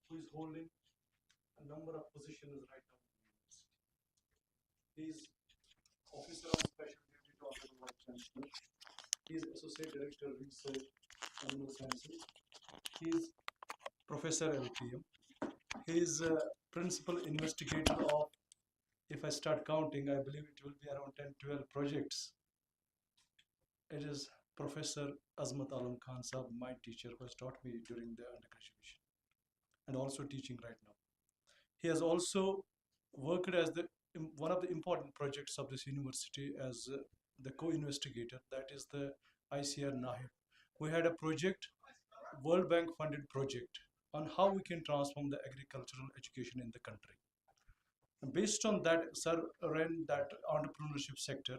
who is holding a number of positions right now in the university. He is Officer on Special Duty to Honorable Vice Chancellor. He is Associate Director Research Animal Sciences. He is Professor LPM. He is Principal Investigator of, if I start counting, I believe it will be around 10-12 projects. It is Professor Azmat Alam Khan Sahab, my teacher, who has taught me during the undergraduation and also teaching right now. He has also worked as one of the important projects of this university as the co-investigator, that is the ICR Nahib. We had a project, World Bank funded project, on how we can transform the agricultural education in the country. And based on that, sir ran that entrepreneurship sector.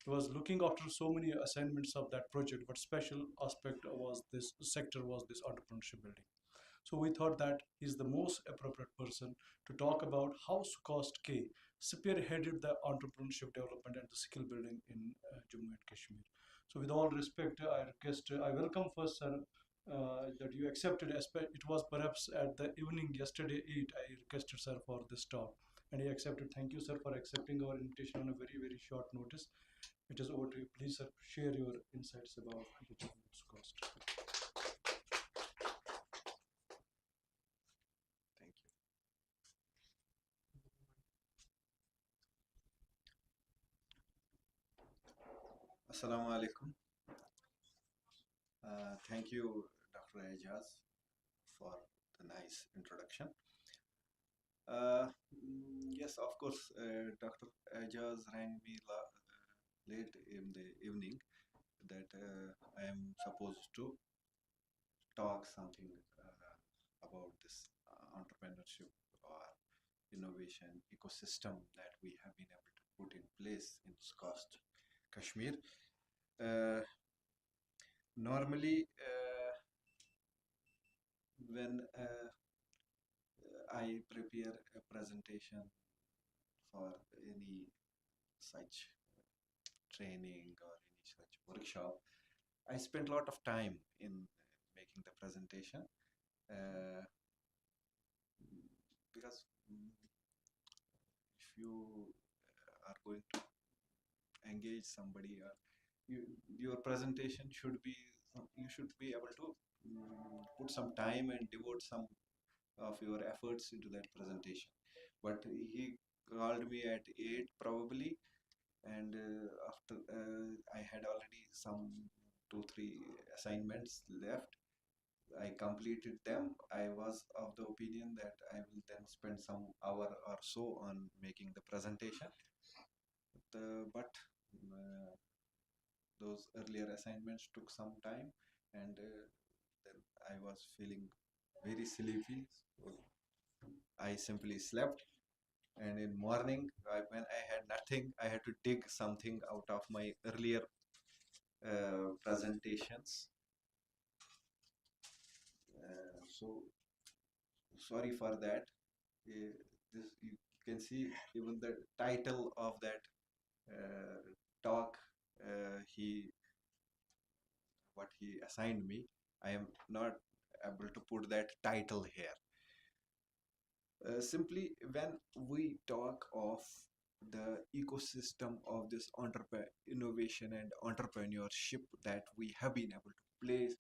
He was looking after so many assignments of that project, but special aspect was this sector was this entrepreneurship building. So we thought that he's the most appropriate person to talk about how Sukost K spearheaded the entrepreneurship development and the skill building in Jammu and Kashmir. So with all respect, I welcome first, sir, that you accepted. It was perhaps at the evening yesterday 8, I requested sir for this talk, and he accepted. Thank you, sir, for accepting our invitation on a very, very short notice. It is over to you. Please, sir, share your insights about the Jammu Sukost. Thank you. Assalamu alaikum. Thank you, Dr. Ejaz, for the nice introduction. Yes, of course, Dr. Ejaz rang me late in the evening that I am supposed to talk something about this entrepreneurship or innovation ecosystem that we have been able to put in place in Sukost, Kashmir. Normally, when I prepare a presentation for any such training or any such workshop, I spend a lot of time in making the presentation because if you are going to engage somebody, or your presentation should be, you should be able to put some time and devote some of your efforts into that presentation. But he called me at 8 probably, and after I had already some 2-3 assignments left. I completed them. I was of the opinion that I will then spend some hour or so on making the presentation. But those earlier assignments took some time, and then I was feeling very sleepy. So I simply slept, and in morning, when I had nothing, I had to dig something out of my earlier presentations. So sorry for that. This, you can see even the title of that talk, what he assigned me, I am not able to put that title here. Simply, when we talk of the ecosystem of this innovation and entrepreneurship that we have been able to place,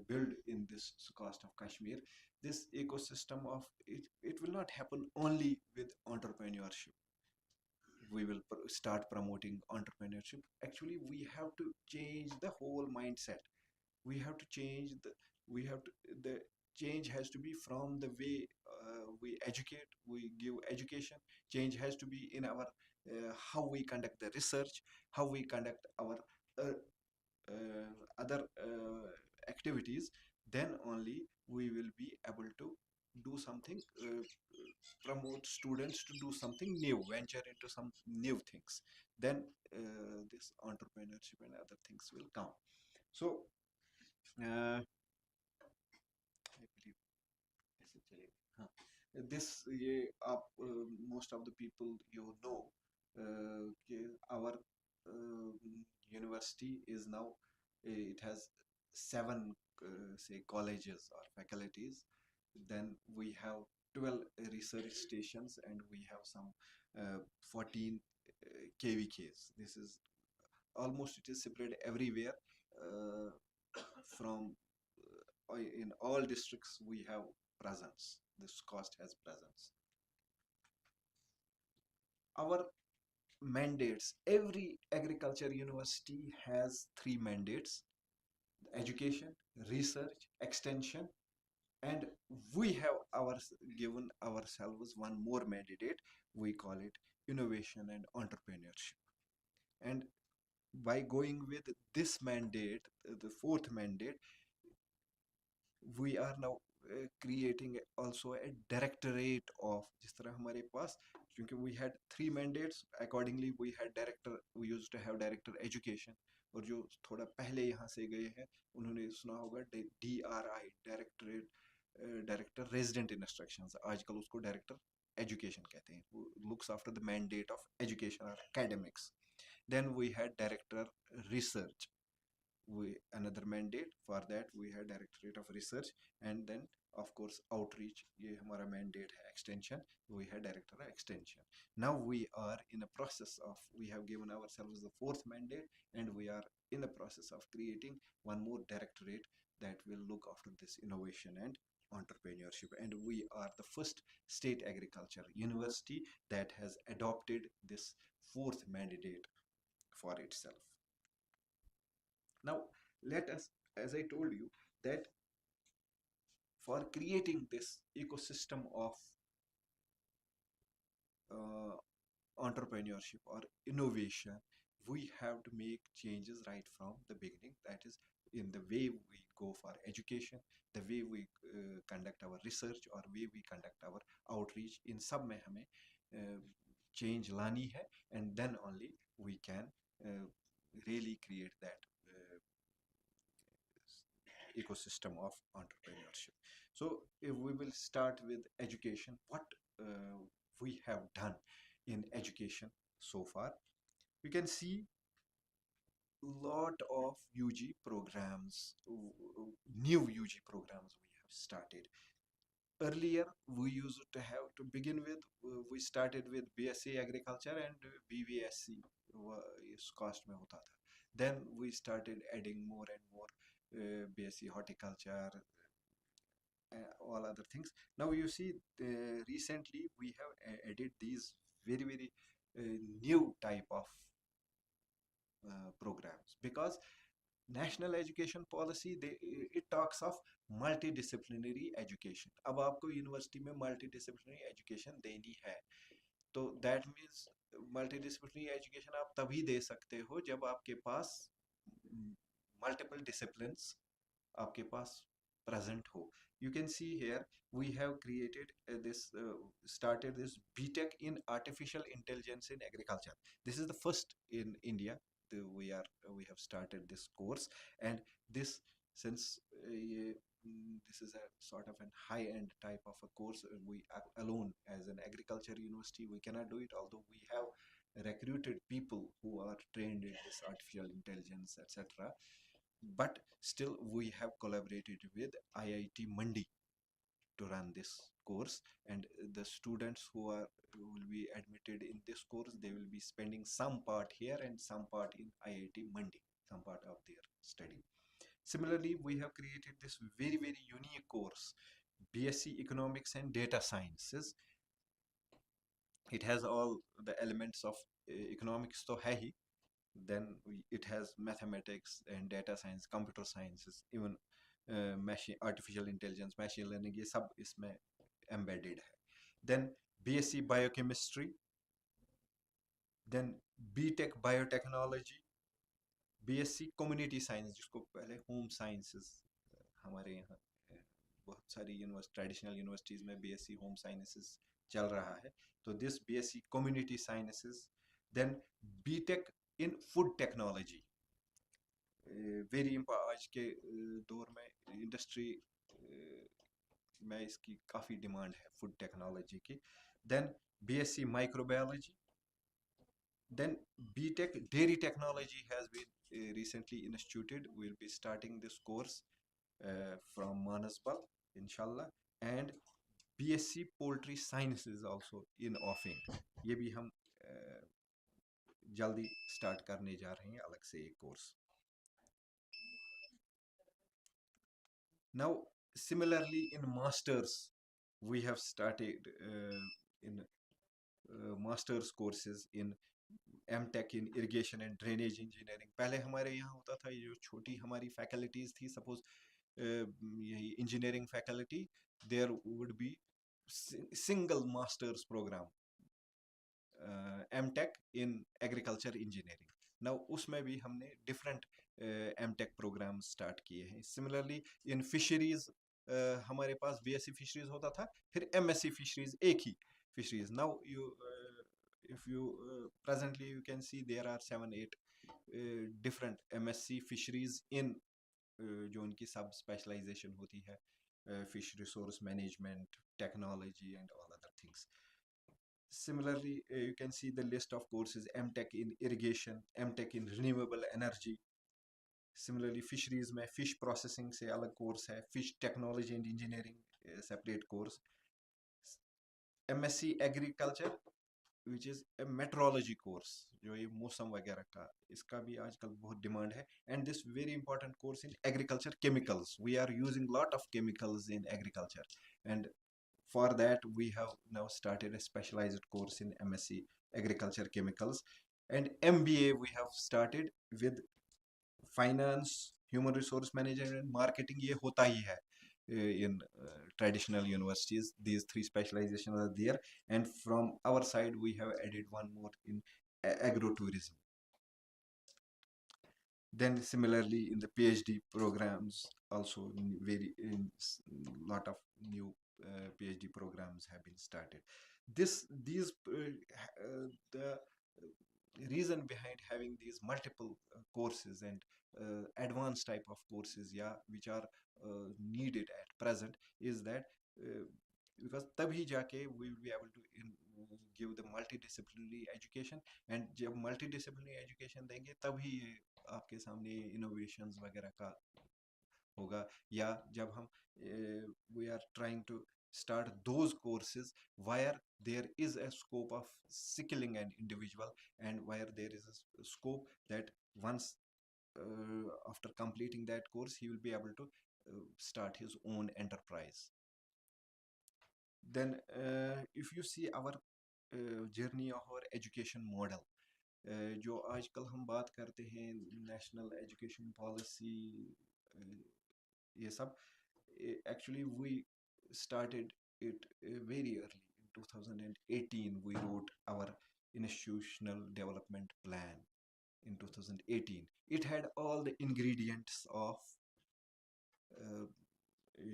build in this coast of Kashmir, this ecosystem of it will not happen only with entrepreneurship. We will start promoting entrepreneurship. Actually, we have to change the whole mindset. We have to change the change has to be from the way we educate, we give education. Change has to be in our how we conduct the research, how we conduct our other activities. Then only we will be able to do something, promote students to do something new, venture into some new things. Then this entrepreneurship and other things will come. So I believe essentially, this most of the people our university is now, it has 7 say colleges or faculties. Then we have 12 research stations, and we have some 14 KVKs. This is almost, it is spread everywhere. uh, from in all districts we have presence. This cost has presence. Our mandates, every agriculture university has 3 mandates: education, research, extension. And we have given ourselves one more mandate. We call it innovation and entrepreneurship. And by going with this mandate, the fourth mandate, we are now creating also a directorate of, जिस तरह हमारे पास, क्योंकि we had 3 mandates, accordingly we had director, we used to have director education. और जो थोड़ा पहले यहाँ से गए हैं उन्होंने सुना होगा DRI, डायरेक्टर रेजिडेंट इंस्ट्रक्शंस, आजकल उसको डायरेक्टर एजुकेशन कहते हैं, वो looks after the mandate of education or academics. Then we had director research, another mandate for that we had directorate of research. And then of course outreach, ये हमारा mandate है. Extension, we had director of extension. Now we are in a process of, we have given ourselves the fourth mandate, and we are in the process of creating one more directorate that will look after this innovation and entrepreneurship. And we are the first state agriculture university that has adopted this fourth mandate for itself. Now, let us, as I told you, that for creating this ecosystem of entrepreneurship or innovation, we have to make changes right from the beginning. That is, in the way we go for education, the way we conduct our research, or way we conduct our outreach. In सब में हमें change लानी है, and then only we can really create that ecosystem of entrepreneurship. So if we will start with education, what we have done in education so far, you can see lot of UG programs, new UG programs we have started. Earlier we used to have to begin with, we started with BSc agriculture and BVSc इस cost में होता था. Then we started adding more and more BSc horticulture, all other things. Now you see, recently we have added these very new type of programs, because national education policy, it talks of multidisciplinary education. अब आपको university में multidisciplinary education देनी है, तो that means multidisciplinary education आप तभी दे सकते हो जब आपके पास multiple disciplines आपके पास present हो. You can see here we have created started this BTech in Artificial Intelligence in Agriculture. This is the first in India. We have started this course, and this, since this is a sort of a high-end type of a course, we alone as an agriculture university we cannot do it, although we have recruited people who are trained in this artificial intelligence, etc. But still we have collaborated with IIT Mandi to run this course, and the students who will be admitted in this course, they will be spending some part here and some part in IIT Mandi, some part of their study. Similarly, we have created this very unique course, BSc Economics and Data Sciences. It has all the elements of economics to hai hi. Then it has mathematics and data science, computer sciences, even artificial intelligence, machine learning, ये सब इसमें embedded है. Then BSc Biochemistry, then BTech Biotechnology, BSc Community Science, जिसको पहले Home Sciences, हमारे यहाँ बहुत सारी ट्रेडिशनल यूनिवर्सिटीज में BSc Home Sciences चल रहा है, तो this BSc Community Sciences. Then BTech in Food Technology, very आज के दौर में इंडस्ट्री में इसकी काफ़ी डिमांड है फूड टेक्नोलॉजी की. Then BSc microbiology, Then BTech Dairy Technology has been recently instituted. We'll be starting this course from Manasbal, inshallah, and BSc Poultry Sciences also in offing. ये भी हम जल्दी स्टार्ट करने जा रहे हैं अलग से एक course. Now, similarly in masters, we have started in master's courses in M.Tech in irrigation and drainage engineering. पहले हमारे यहाँ होता था ये जो छोटी हमारी faculties थी, suppose यही engineering faculty, there would be single master's program, M.Tech in agriculture engineering. Now उसमें भी हमने different M.Tech programs start किए हैं. Similarly in fisheries हमारे पास BSc fisheries होता था, फिर MSc fisheries एक ही fisheries. Now you if you presently you can see there are 7-8 different MSc fisheries in जो उनकी सब specialization होती है, fish resource management, technology and all other things. Similarly, you can see the list of courses: M.Tech in irrigation, M.Tech in renewable energy. Similarly, fisheries में fish processing से अलग course है, fish technology and engineering separate course. MSc agriculture, which is a meteorology course, जो ये मौसम वगैरह का, इसका भी आजकल बहुत डिमांड है. And this very important course in agriculture chemicals. We are using lot of chemicals in agriculture, and for that we have now started a specialized course in MSc agriculture chemicals. And MBA we have started with finance, human resource management and marketing. ये होता ही है in traditional universities. These three specializations are there, and from our side we have added one more in agrotourism. Then similarly in the PhD programs also in lot of new PhD programs have been started. The reason behind having these multiple courses and advanced type of courses, yeah, which are needed at present, is that because तभी जाके we will be able to give the multidisciplinary education, and जब multidisciplinary education देंगे तभी आपके सामने innovations वगैरह का होगा. या जब हम we are trying to start those courses where there is a scope of skilling an individual, and where there is a scope that once after completing that course he will be able to start his own enterprise. Then if you see our journey of our education model, जो आजकल हम बात करते हैं national education policy, ये सब, actually we started it very early. In 2018 we wrote our institutional development plan. In 2018 it had all the ingredients of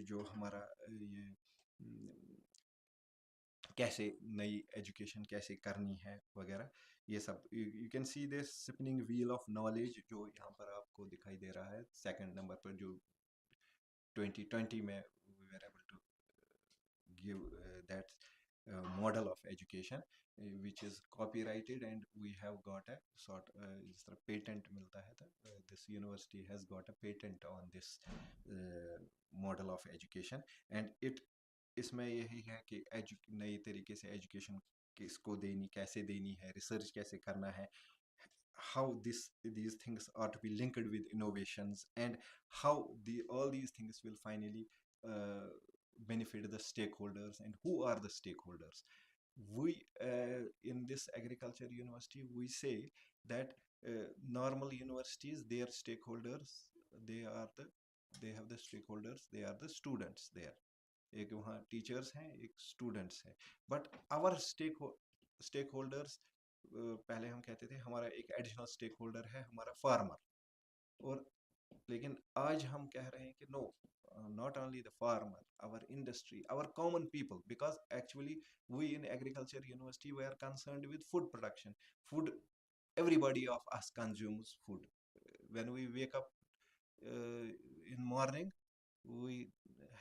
जो हमारा ये कैसे नई एजुकेशन कैसे करनी है वगैरह, ये सब. You can see this spinning wheel of knowledge जो यहाँ पर आपको दिखाई दे रहा है सेकंड नंबर पर, जो 2020 में we were able to give that model of education which is copyrighted, and we have got a sort जिस तरह patent मिलता है था, this university has got a patent on this model of education. And it इसमें यही है कि नई तरीके से एजुकेशन किसको देनी, कैसे देनी है, रिसर्च कैसे करना है, how these things are to be linked with innovations, and how all these things will finally benefit the stakeholders, and who are the stakeholders. We in this agriculture university we say that normal universities, their stakeholders, they have the stakeholders, they are the students there. एक वहाँ teachers हैं, एक students हैं, but our stake holders, पहले हम कहते थे हमारा एक एडिशनल स्टेक होल्डर है हमारा फार्मर, और लेकिन आज हम कह रहे हैं कि no, not only the farmer, our industry, our common people, because actually we in agriculture university we are concerned with food production. Food, everybody of us consumes food. When we wake up in morning, we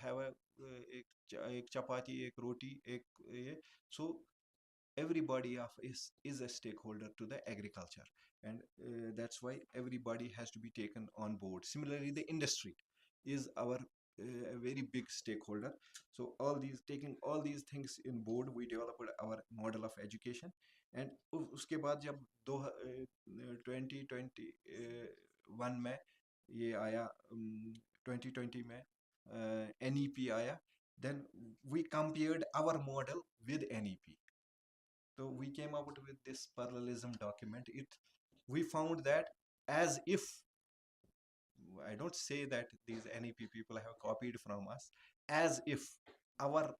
have एक चपाती, एक रोटी, एक ये. So everybody is a stakeholder to the agriculture, and that's why everybody has to be taken on board. Similarly, the industry is our a very big stakeholder. So all these, taking all these things in board, we developed our model of education. And उसके बाद जब 2021 में ये आया, 2020 में NEP आया, then we compared our model with NEP. So we came up with this parallelism document. We found that, as if, I don't say that these NEP people have copied from us, as if our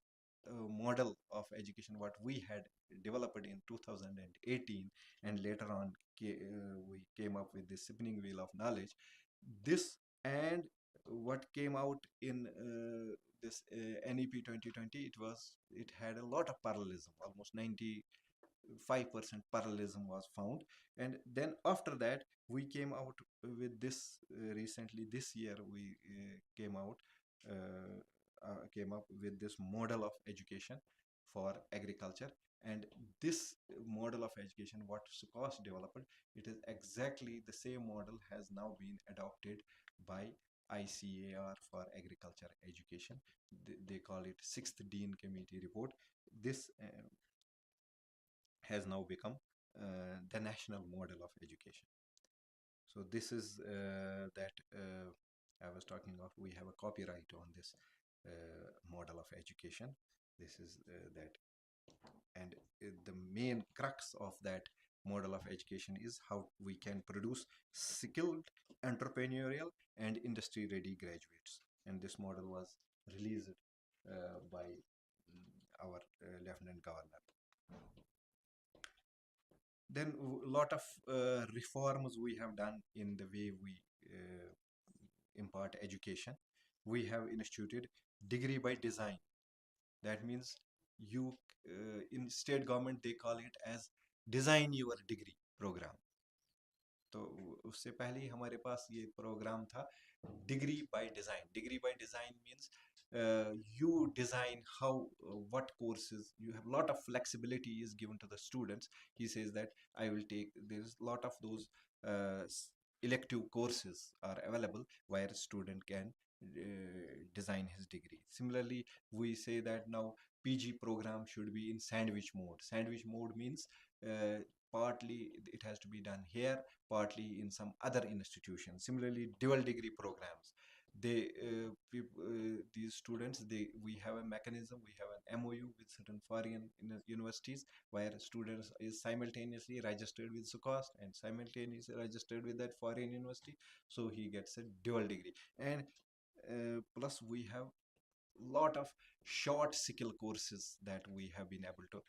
model of education, what we had developed in 2018, and later on we came up with this spinning wheel of knowledge, this and what came out in this NEP 2020, it had a lot of parallelism, almost 95% parallelism was found. And then after that we came out with this recently this year we came up with this model of education for agriculture. And this model of education what Sukhos developed, it is exactly the same model, has now been adopted by ICAR for agriculture education. They call it Sixth Dean Committee report. This has now become the national model of education. So this is that I was talking of. We have a copyright on this model of education. This is that, and the main crux of that model of education is how we can produce skilled, entrepreneurial, and industry-ready graduates. And this model was released by our Lieutenant Governor. Then a lot of reforms we have done in the way we impart education. We have instituted degree by design. That means you in state government they call it as design your degree program. तो उससे पहले ही हमारे पास ये programme था degree by design. Degree by design means you design how what courses you have. Lot of flexibility is given to the students. He says that I will take, there's a lot of those elective courses are available where a student can design his degree. Similarly, we say that now PG program should be in sandwich mode. Sandwich mode means partly it has to be done here, partly in some other institution. Similarly, dual degree programs, they these students, we have a mechanism, we have an MOU with certain foreign universities where students is simultaneously registered with Sukhos and simultaneously registered with that foreign university, so he gets a dual degree. And plus we have lot of short skill courses that we have been able to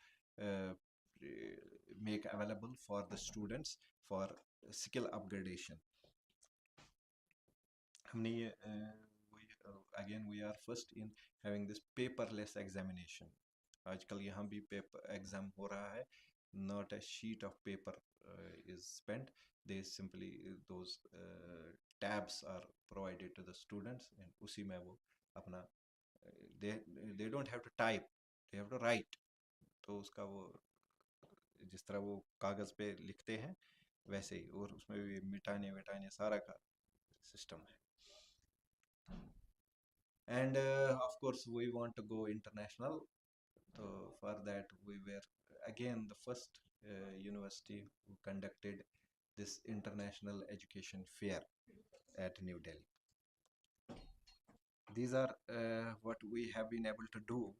make available for the students for skill upgradation. Again we are first in having this paperless examination. आजकल यहाँ भी paper exam हो रहा है. Not a sheet of paper is spent. They simply those tabs are provided to the students and उसी में वो अपना they don't have to type, they have to write. तो उसका वो जिस तरह वो कागज पे लिखते हैं वैसे ही, और उसमें भी मिटाने विटाने सारा का सिस्टम है. And of course we want to go international. So for that we were again the first university who conducted this international education fair at New Delhi. These are what we have been able to do.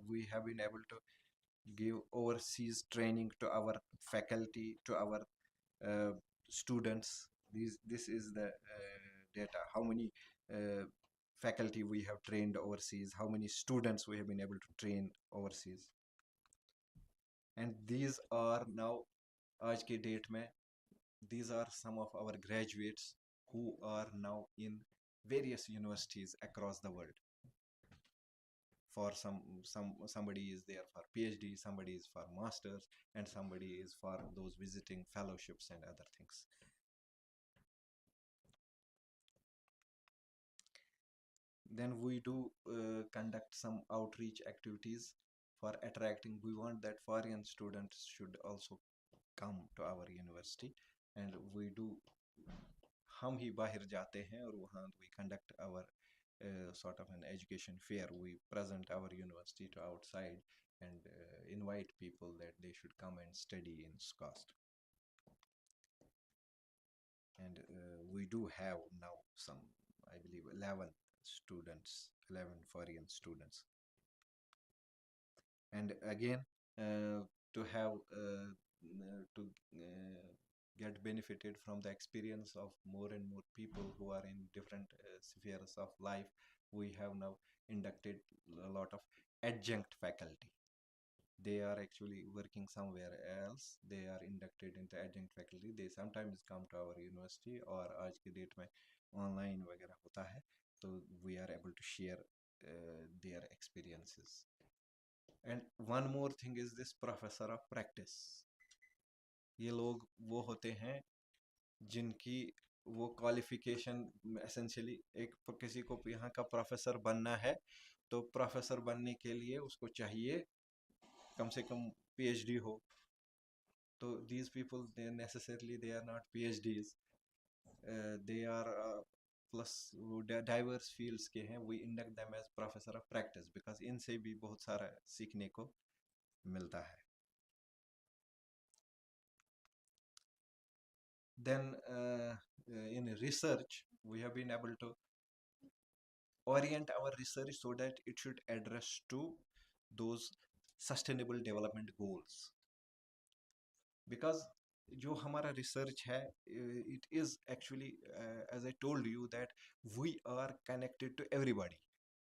We have been able to give overseas training to our faculty, to our students. This is the data, how many faculty we have trained overseas, how many students we have been able to train overseas. And these are now, आज के date में, these are some of our graduates who are now in various universities across the world. For somebody is there for PhD, somebody is for masters, and somebody is for those visiting fellowships and other things. Then we do conduct some outreach activities. for attracting, we want that foreign students should also come to our university, and we do, हम ही बाहर जाते हैं और वहाँ we conduct our sort of an education fair. We present our university to outside and invite people that they should come and study in SCOST. And we do have now some, I believe, 11 students, 11 foreign students. And again, to have to get benefited from the experience of more and more people who are in different spheres of life, we have now inducted a lot of adjunct faculty. They are actually working somewhere else. They are inducted into adjunct faculty. They sometimes come to our university, or आज की date में online वगैरह होता है, so we are able to share their experiences. And one more thing is this professor of practice. ये लोग वो होते हैं जिनकी वो क्वालिफिकेशन एसेंशियली, एक किसी को यहाँ का प्रोफेसर बनना है तो प्रोफेसर बनने के लिए उसको चाहिए कम से कम PhD हो. तो these people, they necessarily they are not PhDs, they are plus diverse fields के हैं. We induct them as professor of practice because इनसे भी बहुत सारा सीखने को मिलता है. Then in research, we have been able to orient our research so that it should address to those sustainable development goals. Because जो हमारा research है, it is actually, as I told you, that we are connected to everybody.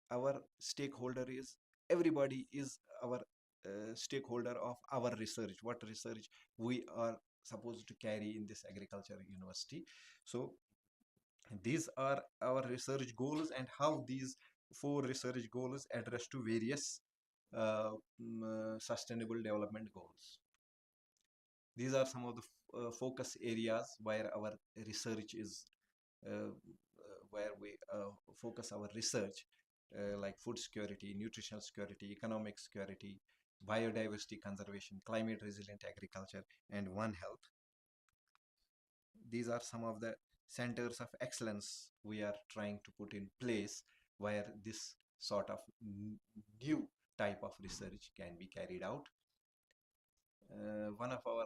Our stakeholder is, everybody is our stakeholder of our research, what research we are supposed to carry in this agriculture university. So these are our research goals, and how these 4 research goals address to various sustainable development goals. These are some of the focus areas where our research is, where we focus our research, like food security, nutritional security, economic security, biodiversity conservation, climate resilient agriculture, and One Health. These are some of the centers of excellence we are trying to put in place where this sort of new type of research can be carried out. One of our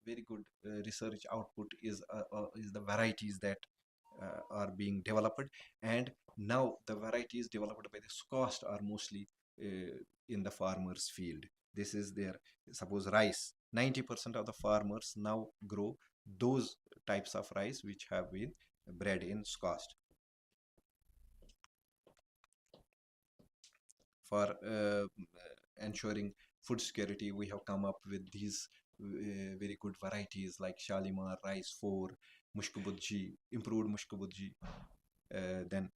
very good research output is the varieties that are being developed, and now the varieties developed by the SCOST are mostly in the farmers field. This is their, suppose rice, 90% of the farmers now grow those types of rice which have been bred in SCOST. For ensuring food security, we have come up with these very good varieties like Shalimar, Rice 4, Mushkubudji, improved Mushkubudji, then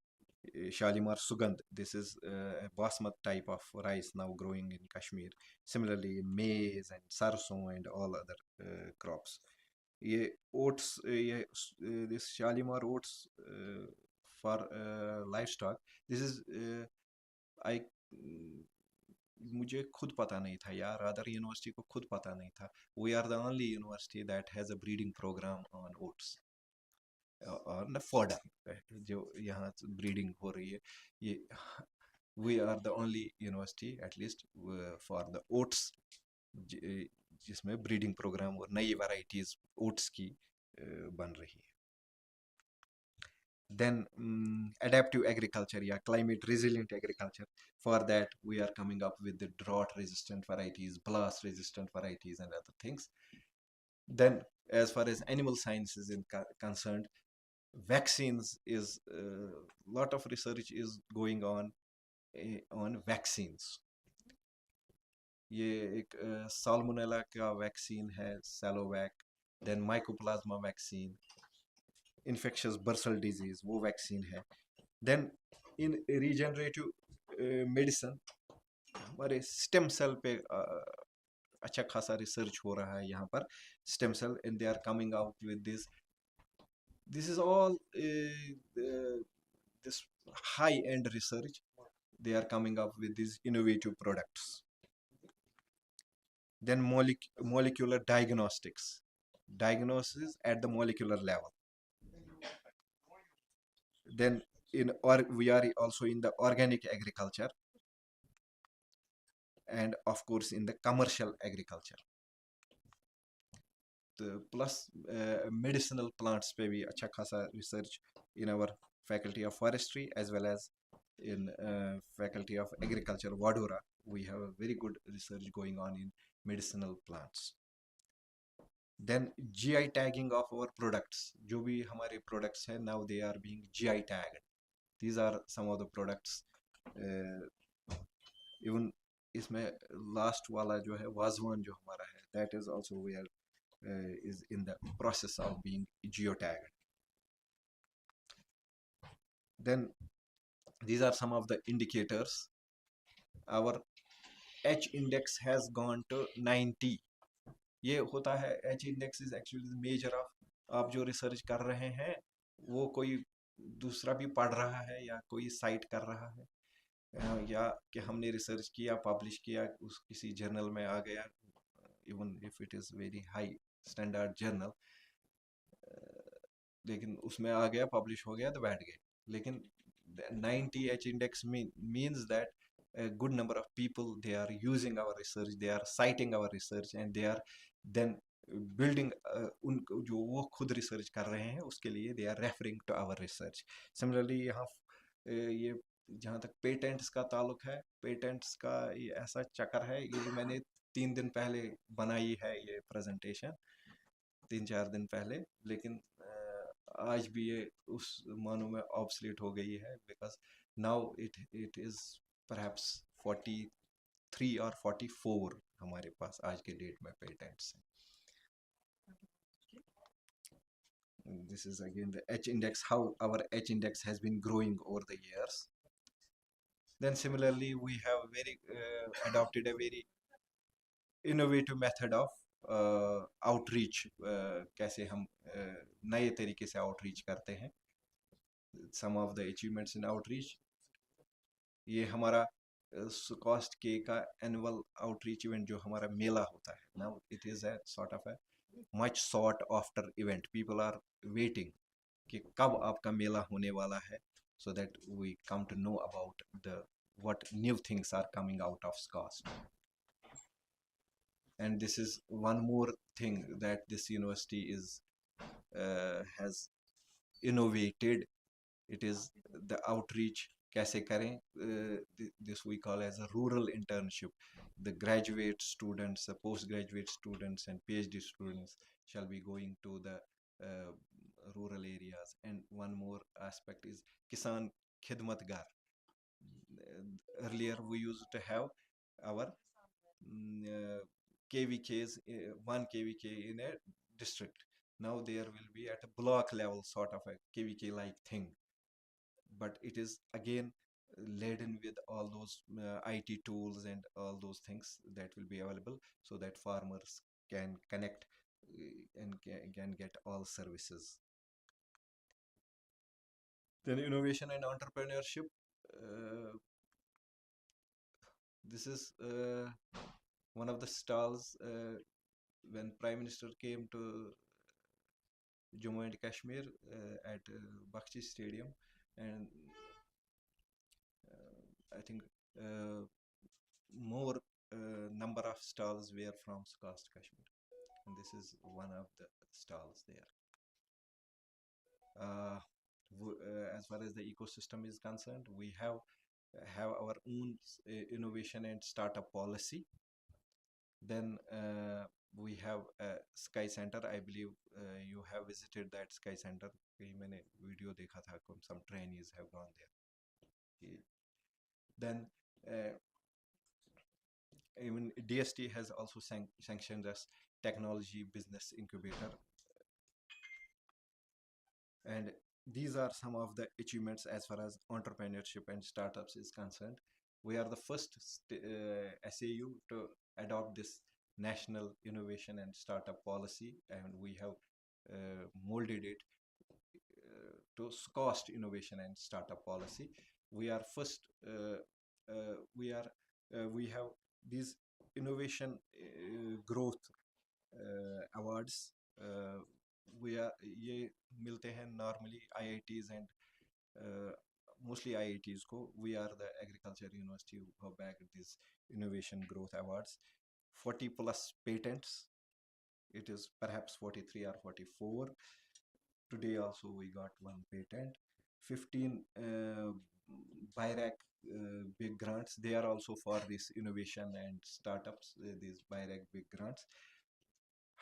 Shalimar Sugandh. This is a basmati type of rice now growing in Kashmir. Similarly, maize and sarson and all other crops. ये oats, this Shalimar oats for livestock. This is I मुझे खुद पता नहीं था यार, other university को खुद पता नहीं था. We are the only university that has a breeding program on oats और न fodder जो यहाँ breeding हो रही है. ये we are the only university at least for the oats जिसमें breeding program और नई varieties oats की बन रही है. Then adaptive agriculture, yeah, climate resilient agriculture. For that, we are coming up with the drought resistant varieties, blast resistant varieties, and other things. Then, as far as animal science is concerned, vaccines is a lot of research is going on vaccines. ये एक salmonella का vaccine है, Salovac. Then mycoplasma vaccine. Infectious bursal disease, वो vaccine है. Then in regenerative medicine, हमारे stem cell पे अच्छा खासा research हो रहा है यहाँ पर. Stem cell, and they are coming out with this. This is all this high-end research. They are coming up with these innovative products. Then molecular diagnostics, diagnosis at the molecular level. Then we are also in the organic agriculture, and of course in the commercial agriculture. Plus medicinal plants पे भी अच्छा खासा research in our faculty of forestry as well as in faculty of agriculture Vadora. We have a very good research going on in medicinal plants. Then GI tagging of our products. जो भी हमारे products हैं now they are being GI tagged. These are some of the products. Even इसमें last वाला जो है वाजवान जो हमारा है, that is also where is in the process of being geotagged. Then these are some of the indicators. Our H index has gone to 90. ये होता है H index is actually the measure of आप जो research कर रहे हैं वो कोई दूसरा भी पढ़ रहा है या कोई साइट कर रहा है या कि हमने रिसर्च किया पब्लिश किया उस किसी जर्नल में आ गया, even if it is very high standard journal, लेकिन उसमें आ गया पब्लिश हो गया तो बैठ गए. लेकिन 90 H index means that a good number of people they are using our research, they are citing our research and they are then building उन जो वो खुद रिसर्च कर रहे हैं उसके लिए they are referring to our research. Similarly यहाँ ये जहाँ तक पेटेंट्स का ताल्लुक है, पेटेंट्स का ये ऐसा चक्कर है, ये मैंने 3 दिन पहले बनाई है ये प्रेजेंटेशन, 3-4 दिन पहले, लेकिन आज भी ये उस मानो में ऑब्सलीट हो गई है because now it is perhaps 43 और 44 हमारे पास आज के डेट में पेटेंट्स हैं. This is again the H index, how our H index has been growing over the years. Then similarly we have very adopted a very innovative method of outreach, कैसे हम नए तरीके से आउटरीच करते हैं. Some of the achievements in outreach, ये हमारा cost के का एनुअल आउटरीच इवेंट जो हमारा मेला होता है, now it is a sort of a much sought after event. People are waiting कि कब आपका मेला होने वाला है, so that we come to know about the what new things are coming out of SCOST. And this is one more thing that this university is has innovated. It is the outreach कैसे करें. This we call as a rural internship. The graduate students, the postgraduate students and PhD students shall be going to the rural areas. And one more aspect is Kisan Khidmat Gar. Earlier we used to have our KVKs, 1 KVK in a district. Now there will be at a block level sort of a KVK like thing, but it is again laden with all those IT tools and all those things that will be available so that farmers can connect and can get all services. Then innovation and entrepreneurship. This is one of the stalls when Prime Minister came to Jammu and Kashmir at Bakshi Stadium, and I think more number of stalls were from SCOST Kashmir, and this is one of the stalls there. As far as the ecosystem is concerned, we have our own innovation and startup policy. Then we have a Sky Center. I believe you have visited that Sky Center. कहीं मैंने video देखा था, some trainees have gone there. Then even DST has also sanctioned us technology business incubator, and these are some of the achievements as far as entrepreneurship and startups is concerned. We are the first SAU to adopt this national innovation and startup policy, and we have molded it to SCOST innovation and startup policy. We are first. We have these innovation growth awards we are ये मिलते हैं normally IITs and mostly IITs को. We are the agriculture university who have bagged these innovation growth awards. 40 plus patents. It is perhaps 43 or 44. Today also we got one patent. 15 BIRAC big grants. They are also for this innovation and startups, these BIRAC big grants.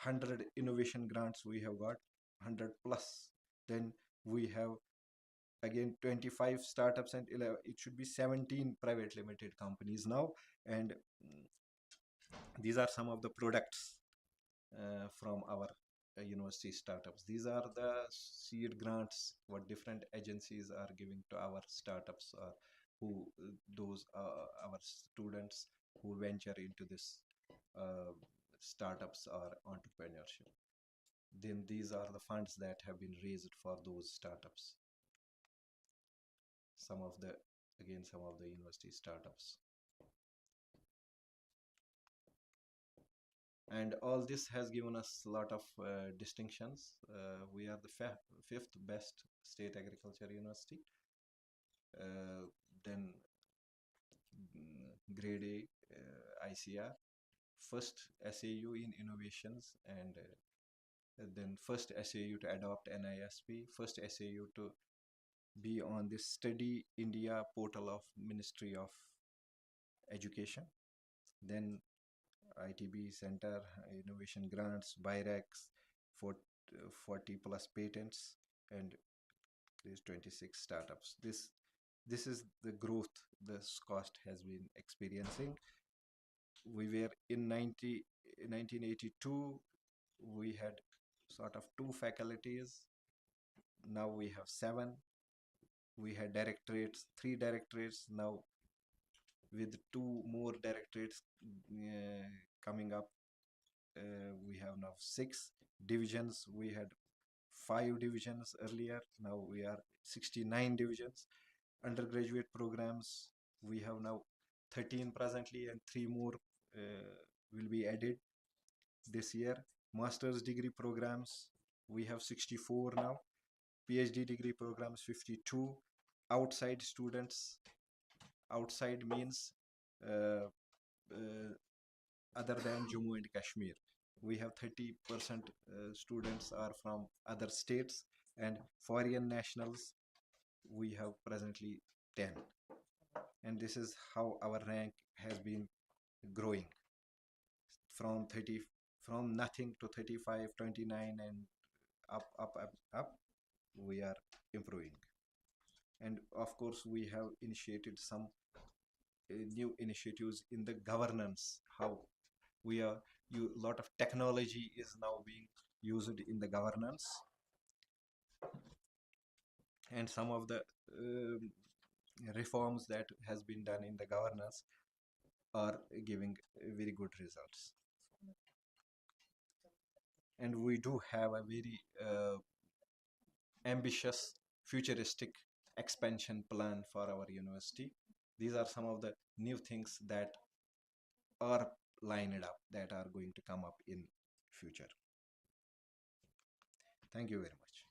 100 innovation grants we have got, 100 plus. Then we have again 25 startups and 11, it should be 17 private limited companies now. And these are some of the products from our university startups. These are the seed grants what different agencies are giving to our startups, who those our students who venture into this startups or entrepreneurship. Then these are the funds that have been raised for those startups. Some of the university startups. And all this has given us a lot of distinctions. We are the fifth best state agriculture university. Then grade A ICR, first SAU in innovations, and then first SAU to adopt NISP, first SAU to be on this Study India portal of Ministry of Education. Then ITB Center, innovation grants, BIRACs, 40 plus patents, and there's 26 startups. This is the growth this cost has been experiencing. We were in 1982, we had sort of 2 faculties. Now we have 7. We had directorates, 3 directorates. Now with 2 more directorates coming up, we have now 6 divisions. We had 5 divisions earlier. Now we are 69 divisions. Undergraduate programs, we have now 13 presently, and 3 more will be added this year. Master's degree programs, we have 64 now. PhD degree programs, 52. Outside students, outside means other than Jammu and Kashmir. We have 30% students are from other states, and foreign nationals we have presently 10. And this is how our rank has been growing from nothing to 35, 29, and up. We are improving. And of course we have initiated some new initiatives in the governance. How we are lot of technology is now being used in the governance, and some of the reforms that has been done in the governance are giving very good results. And we do have a very ambitious futuristic expansion plan for our university. These are some of the new things that are lined up, that are going to come up in future. Thank you very much.